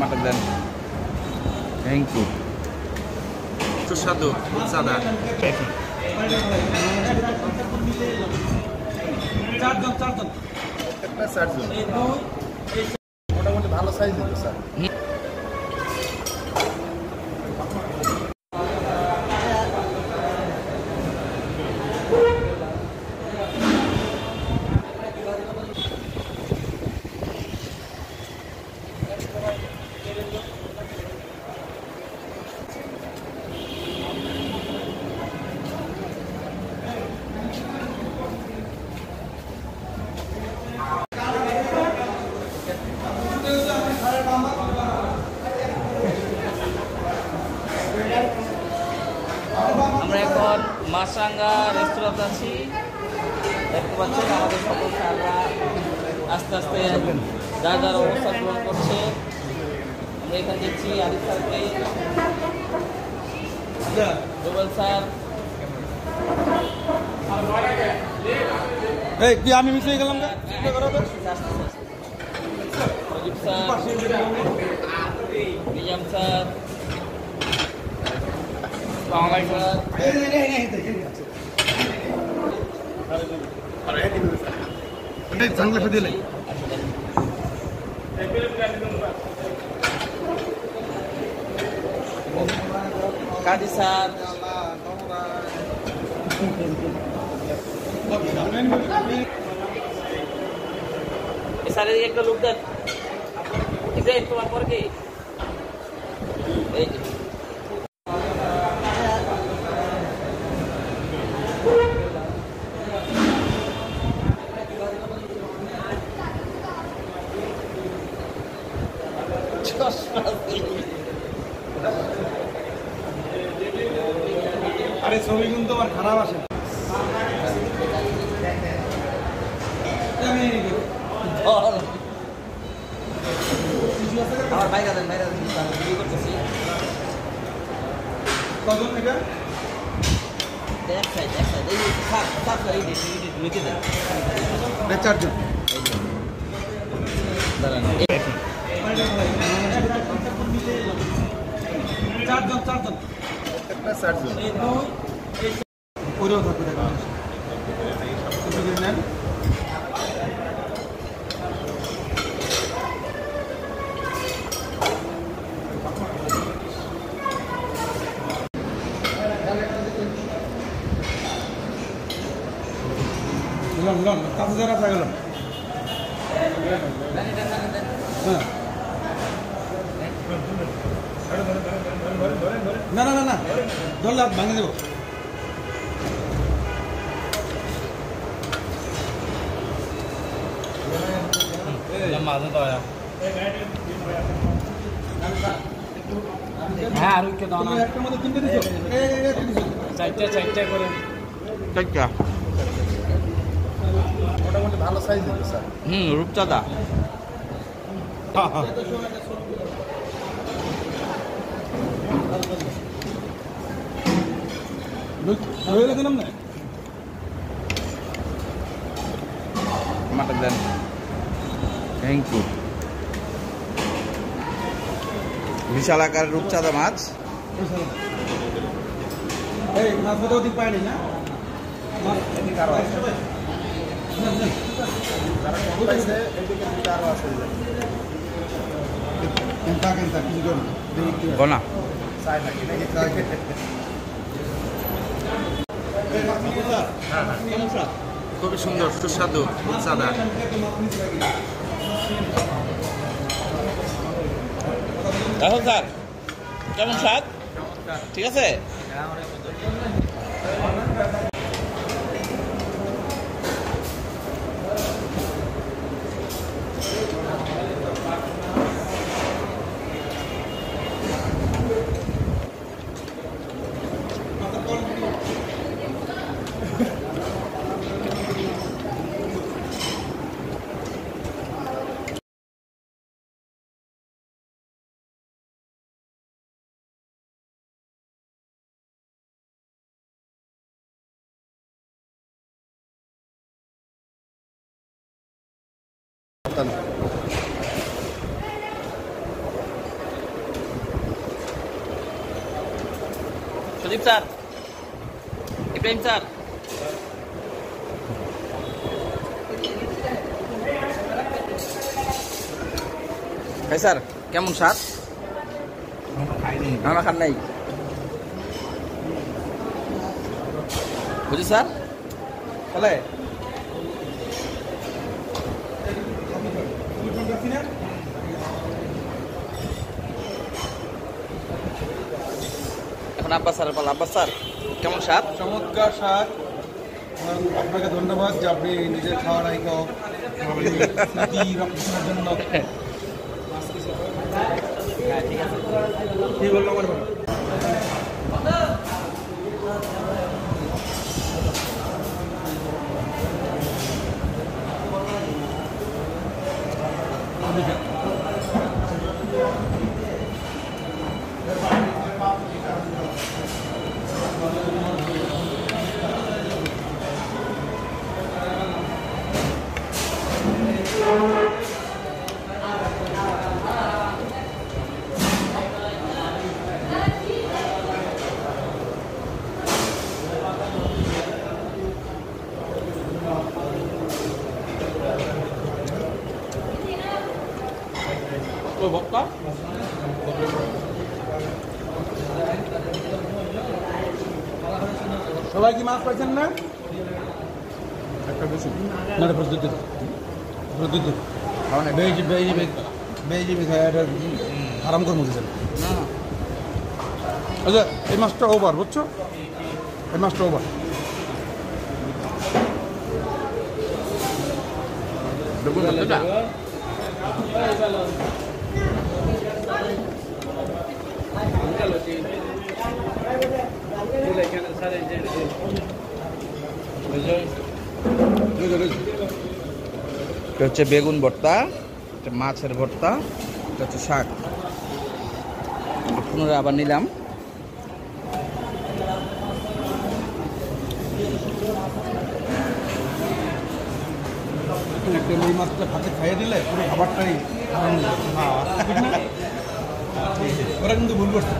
Mutton দেন। Thank you. সুস্বাদু সাদা। চারজন মোটামুটি ভালো সাইজ দিতে স্যার। আমরা এখন মাছরাঙ্গা রেস্তোরাঁতে আছি। দেখতে পাচ্ছেন আমাদের সকল স্যাররা আস্তে আস্তে যার যার অবস্থান গ্রহণ করছে। আমরা এখানে দেখছি আরিফ স্যারকে, রুবেল স্যার, কি আমি মিস হয়ে গেলাম না? অজিব স্যার, নিজাম স্যার, चांगलं दिलंय কাজী স্যার, স্যার এদিকে একটা লোক দেন। তোমার পর কি এই আরে ছবি কিন্তু আমার খারাপ আসে। আমার বাইরে দেন, বাইরে দেন, ভিডিও করতেছি। কজন এটা? এক সাইড এই সাত সাত এই নিচে দেন। চারজন দাঁড়ান, চারজন একটা চারজন ওরেও থাকবে দেখা নেন। লন কাছে যারা গেলাম। হ্যাঁ না না না না ধরলে ভাঙে দেবো। হ্যাঁ আর উঠে দাও না, একটার মধ্যে তিনটে দিছো, চারটা করে চারটা মোটামুটি ভালো সাইজ দিতে স্যার। রূপচাঁদা মাটন দেন। Thank you. বিশাল আকার রূপচাঁদা মাছ। এই মাছ তো ওদিক পাইনি না, গনা খুবই সুন্দর সুস্বাদু সাদা। রাহুল স্যার কেমন স্বাদ? ঠিক আছে। Sadip sir, Ibrahim sir, sir কেমন স্যার? আমরা খান নাই বুঝি স্যার বলে এখন আব্বাস স্যার বল। আব্বাস স্যার কেমন স্যার? চমৎকার স্বাদ। আপনাকে ধন্যবাদ যে আপনি নিজের খাওয়ার আইকে স্মৃতি রক্ষণের জন্য। ঠিক আছে। কি বললো আমার ভাই? ভক্তা সবাই কি মাছ পাইছেন না? একটা বেশি না, প্রস্তুতি প্রস্তুতি বেজি বেজি বেজি আরাম করে মুখেছেন। আচ্ছা, এই মাছটা ওভার, বুঝছো? এই মাছটা ওভার। এটা হচ্ছে বেগুন ভর্তা, এটা মাছের ভর্তা, এটা হচ্ছে শাক। পুনরায় আবার নিলাম। একটা এই মাছটা ভাতে খাইয়ে দিলে পুরো খাবারটাই ওরা কিন্তু ভুল করছে।